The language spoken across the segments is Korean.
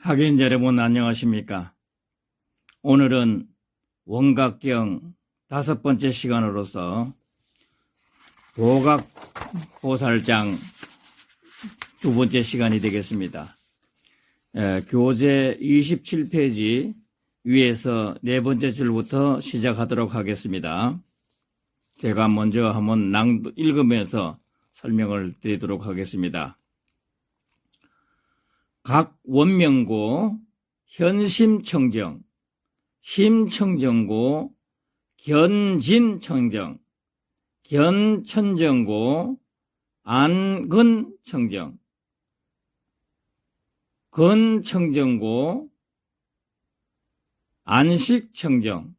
학인 여러분 안녕하십니까? 오늘은 원각경 5번째 시간으로서 보각보살장 2번째 시간이 되겠습니다. 교재 27페이지 위에서 4번째 줄부터 시작하도록 하겠습니다. 제가 먼저 한번 읽으면서 설명을 드리도록 하겠습니다. 각 원명고 현심청정, 심청정고 견진청정, 견천정고 안근청정, 근청정고 안식청정,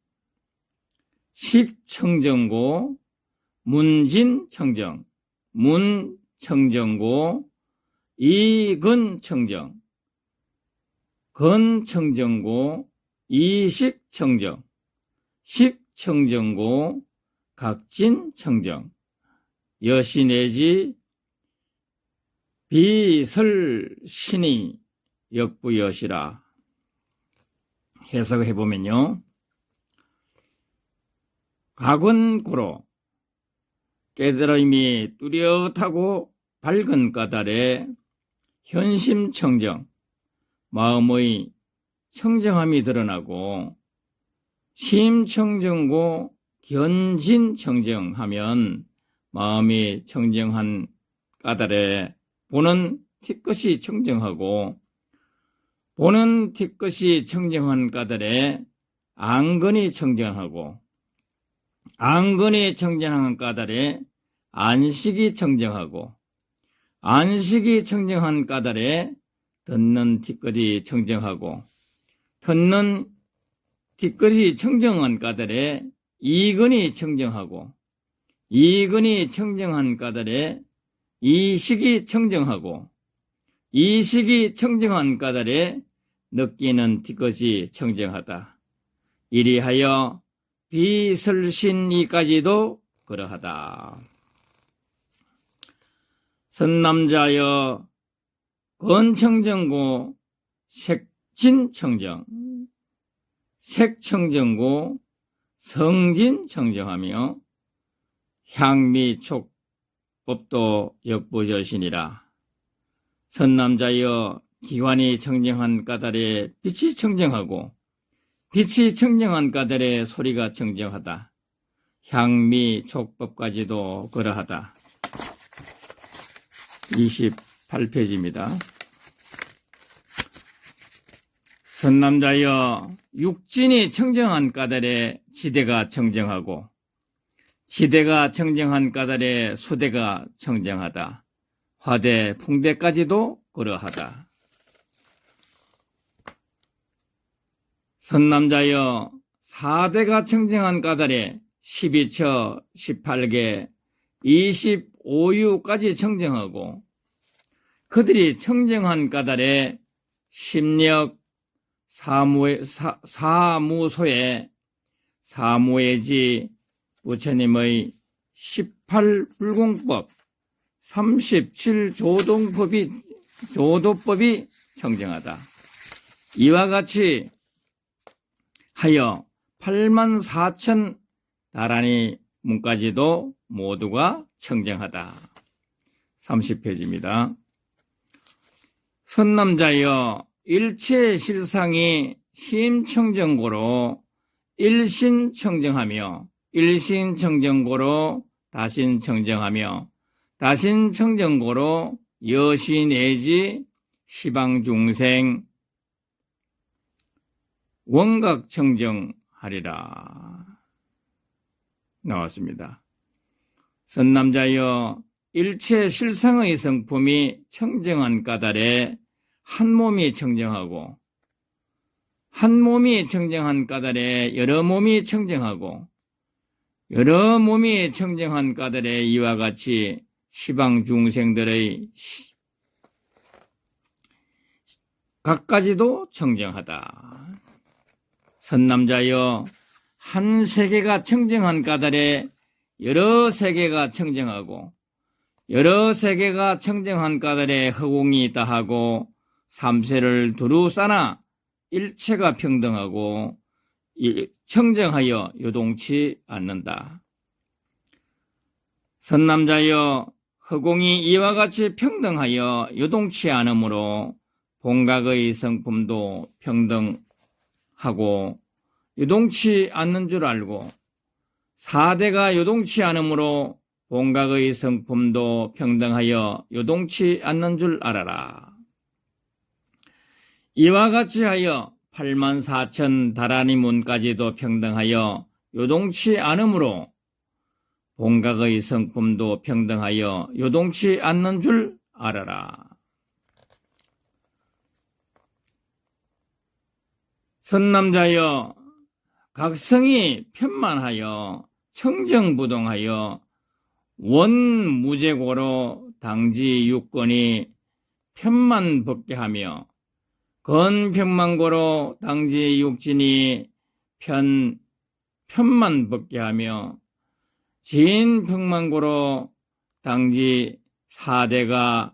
식청정고 문진청정, 문청정고 이근청정, 근청정고 이식청정, 식청정고 각진청정, 여시내지 비설신이 역부여시라. 해석해보면요. 각은 고로 깨달음이 뚜렷하고 밝은 까닭에 현심청정, 마음의 청정함이 드러나고 심청정고 견진청정하면 마음이 청정한 까닭에 보는 티끝이 청정하고 보는 티끝이 청정한 까닭에 안근이 청정하고 안근이 청정한 까닭에 안식이 청정하고 안식이 청정한 까닭에 듣는 티끝이 청정하고 듣는 티끝이 청정한 까닭에 이근이 청정하고 이근이 청정한 까닭에 이식이 청정하고 이식이 청정한 까닭에 느끼는 티끝이 청정하다. 이리하여 비설신이까지도 그러하다. 선남자여 근청정고 색진청정, 색청정고 성진청정하며 향미촉법도 역부여신이라. 선남자여 기관이 청정한 까닭에 빛이 청정하고 빛이 청정한 까닭에 소리가 청정하다. 향미촉법까지도 그러하다. 28페이지입니다. 선남자여 육진이 청정한 까닭에 지대가 청정하고 지대가 청정한 까닭에 수대가 청정하다. 화대, 풍대까지도 그러하다. 선남자여 사대가 청정한 까닭에 12처, 18개, 25유까지 청정하고 그들이 청정한 까닭에 심력, 사무소에 사무예지 부처님의 18불공법 37조도법이 청정하다. 이와 같이 하여 84,000 다라니 문까지도 모두가 청정하다. 30페이지입니다. 선남자여 일체 실상이 심청정고로 일신청정하며 일신청정고로 다신청정하며 다신청정고로 여시내지 시방중생 원각청정하리라. 나왔습니다. 선남자여 일체 실상의 성품이 청정한 까닭에 한 몸이 청정하고 한 몸이 청정한 까닭에 여러 몸이 청정하고 여러 몸이 청정한 까닭에 이와 같이 시방 중생들의 각가지도 청정하다. 선남자여 한 세계가 청정한 까닭에 여러 세계가 청정하고 여러 세계가 청정한 까닭에 허공이 있다 하고 삼세를 두루 싸나 일체가 평등하고 청정하여 요동치 않는다. 선남자여, 허공이 이와 같이 평등하여 요동치 않으므로 본각의 성품도 평등하고 요동치 않는 줄 알고, 사대가 요동치 않으므로 본각의 성품도 평등하여 요동치 않는 줄 알아라. 이와 같이 하여 84,000 다라니 문까지도 평등하여 요동치 않으므로 본각의 성품도 평등하여 요동치 않는 줄 알아라. 선남자여, 각성이 편만하여 청정부동하여 원무제고로 당지 육권이 편만벗게 하며, 건평만고로 당지 육진이 편만벗게 하며, 진평만고로 당지 사대가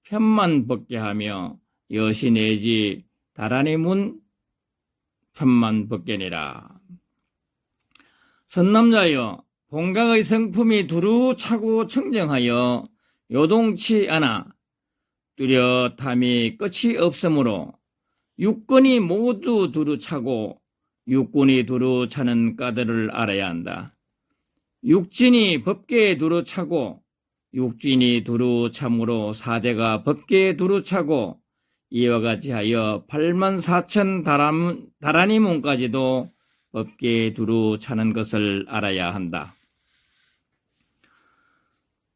편만벗게 하며, 여시내지 다라니 문 편만벗게니라. 선남자여, 본각의 성품이 두루 차고 청정하여 요동치 않아 뚜렷함이 끝이 없으므로 육권이 모두 두루 차고 육군이 두루 차는 까닭을 알아야 한다. 육진이 법계에 두루 차고 육진이 두루 참으로 사대가 법계에 두루 차고, 이와 같이 하여 84,000 다라니 문까지도 법계에 두루 차는 것을 알아야 한다.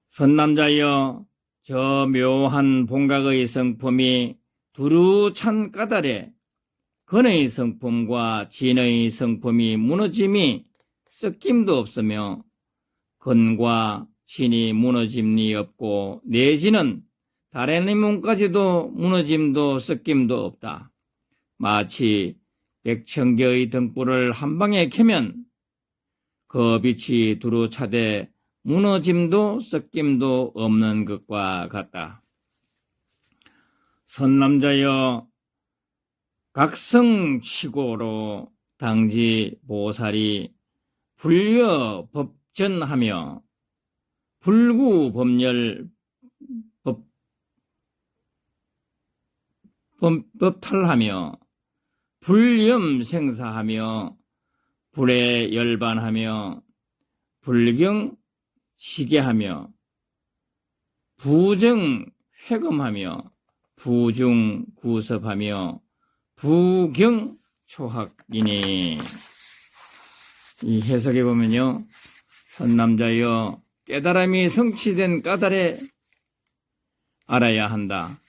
선남자여, 저 묘한 본각의 성품이 두루 찬 까닭에 건의 성품과 진의 성품이 무너짐이 섞임도 없으며, 건과 진이 무너짐이 없고 내지는 다라니 문까지도 무너짐도 섞임도 없다. 마치 백천개의 등불을 한 방에 켜면 그 빛이 두루 차되 무너짐도 섞임도 없는 것과 같다. 선남자여, 각성치고로 당지 보살이 불려 법전하며 불구법열 법탈하며 불염생사하며 불에 열반하며 불경시계하며 부정회금하며 부중구섭하며 부경초학이니. 이 해석해 보면요, 선남자여, 깨달음이 성취된 까닭에 알아야 한다.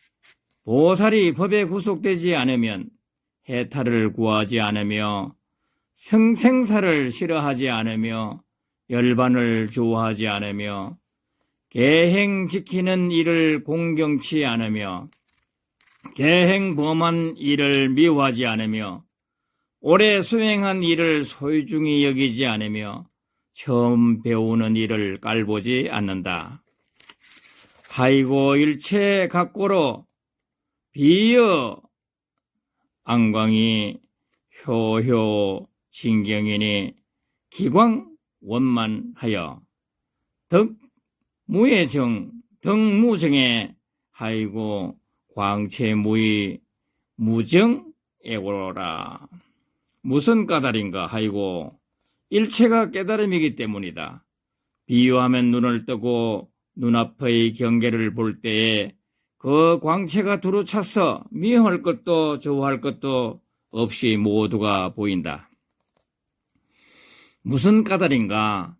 보살이 법에 구속되지 않으면 해탈을 구하지 않으며 생사를 싫어하지 않으며 열반을 좋아하지 않으며 계행 지키는 일을 공경치 않으며 계행 범한 일을 미워하지 않으며 오래 수행한 일을 소유중히 여기지 않으며 처음 배우는 일을 깔보지 않는다. 하이고 일체 각고로 비여 안광이 효효 진경이니 기광 원만하여 덕무의정 덕무정에 하이고 광채무의 무정애고로라. 무슨 까닭인가 하이고 일체가 깨달음이기 때문이다. 비유하면 눈을 뜨고 눈앞의 경계를 볼 때에 그 광채가 두루 차서 미워할 것도 좋아할 것도 없이 모두가 보인다. 무슨 까닭인가?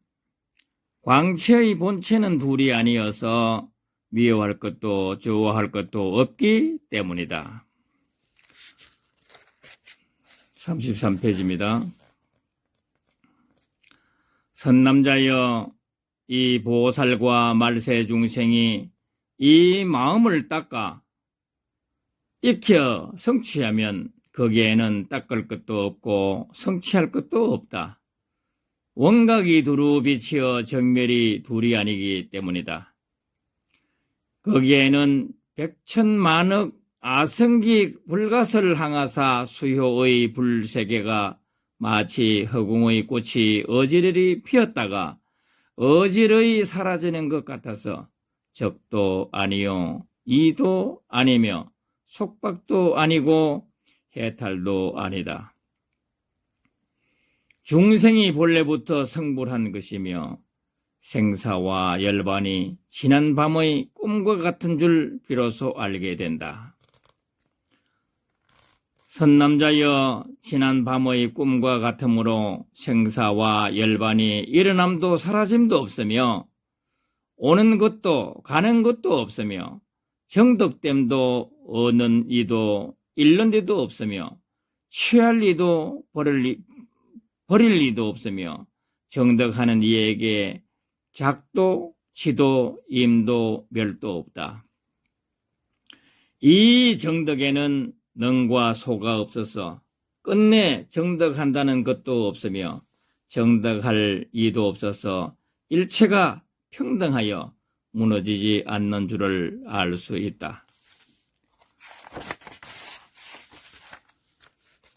광채의 본체는 둘이 아니어서 미워할 것도 좋아할 것도 없기 때문이다. 33페이지입니다. 선남자여, 이 보살과 말세 중생이 이 마음을 닦아 익혀 성취하면 거기에는 닦을 것도 없고 성취할 것도 없다. 원각이 두루 비치어 정멸이 둘이 아니기 때문이다. 거기에는 백천만억 아성기 불가설 항하사 수효의 불세계가 마치 허공의 꽃이 어지러리 피었다가 어지러이 사라지는 것 같아서 적도 아니요 이도 아니며 속박도 아니고 해탈도 아니다. 중생이 본래부터 성불한 것이며 생사와 열반이 지난 밤의 꿈과 같은 줄 비로소 알게 된다. 선남자여, 지난 밤의 꿈과 같으므로 생사와 열반이 일어남도 사라짐도 없으며 오는 것도 가는 것도 없으며 정덕됨도 얻는 이도 잃는 데도 없으며 취할 이도 버릴 이도 없으며 정덕하는 이에게 작도 치도 임도 멸도 없다. 이 정덕에는 능과 소가 없어서 끝내 정덕한다는 것도 없으며 정덕할 이도 없어서 일체가 평등하여 무너지지 않는 줄을 알 수 있다.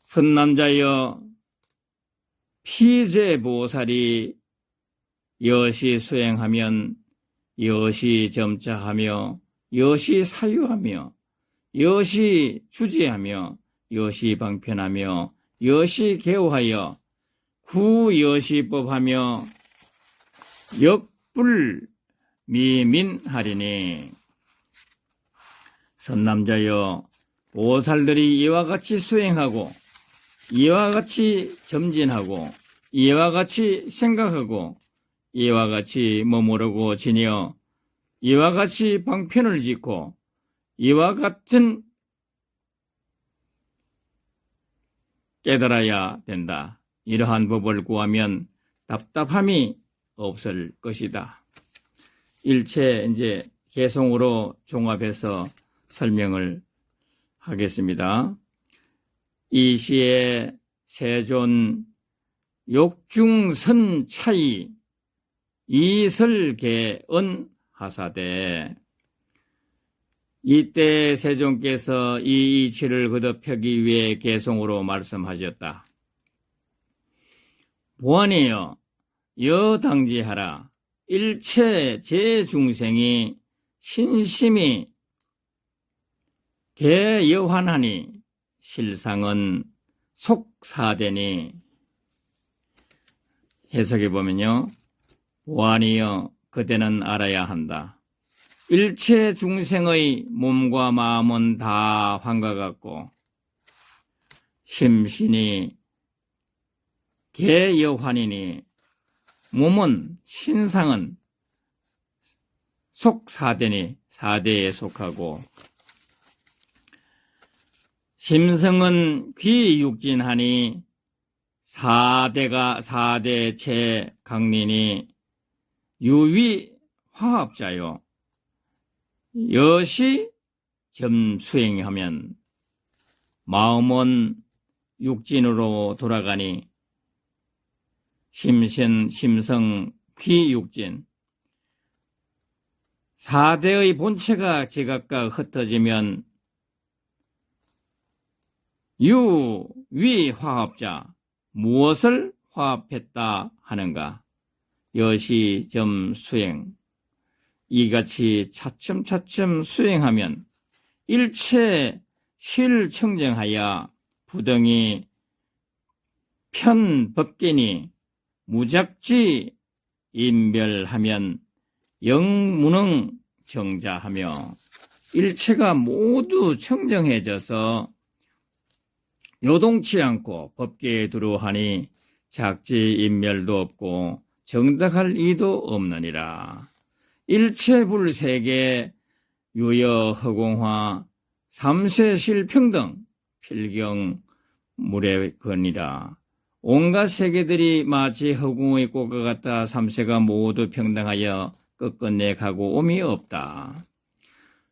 선남자여, 피제보살이 여시 수행하면 여시 점자하며 여시 사유하며 여시 주지하며 여시 방편하며 여시 개호하여 구여시법하며 역불미민하리니. 선남자여, 보살들이 이와 같이 수행하고 이와 같이 점진하고 이와 같이 생각하고 이와 같이 머무르고 지니어 이와 같이 방편을 짓고 이와 같은 깨달아야 된다. 이러한 법을 구하면 답답함이 없을 것이다. 일체 이제 개송으로 종합해서 설명을 하겠습니다. 이 시에 세존 욕중선 차이 이설계언 하사대. 이때 세존께서 이 이치를 거듭하기 위해 개송으로 말씀하셨다. 보아니여, 여당지하라. 일체 제중생이 신심이 개여환하니 실상은 속사되니. 해석해 보면요, 보아니여, 그대는 알아야 한다. 일체 중생의 몸과 마음은 다 환과 같고 심신이 개여환이니 몸은 신상은 속사되니 사대에 속하고 심성은 귀육진하니 사대가 사대체 강린이 유위 화합자요. 여시 점수행하면 마음은 육진으로 돌아가니 심성 귀육진 사대의 본체가 제각각 흩어지면 유위 화합자, 무엇을 화합했다 하는가? 여시 점 수행. 이같이 차츰차츰 수행하면 일체 실청정하여 부등이 편법계니 무작지 인별하면 영무능 정자하며 일체가 모두 청정해져서 요동치 않고 법계에 두루하니 작지인멸도 없고 정덕할 이도 없느니라. 일체불세계 유여허공화 삼세실평등 필경 무례건이라. 온갖 세계들이 마치 허공의 꽃과 같다. 삼세가 모두 평등하여 끝끝내 가고 옴이 없다.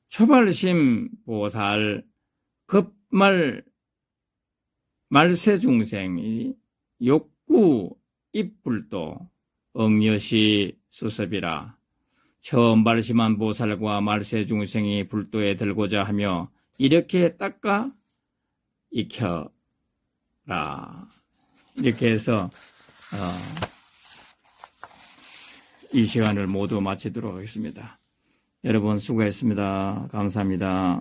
초발심 보살 급말 말세중생이 욕구 입불도 응여시 수습이라. 처음 발심한 보살과 말세중생이 불도에 들고자 하며 이렇게 닦아 익혀라. 이렇게 해서 이 시간을 모두 마치도록 하겠습니다. 여러분 수고했습니다. 감사합니다.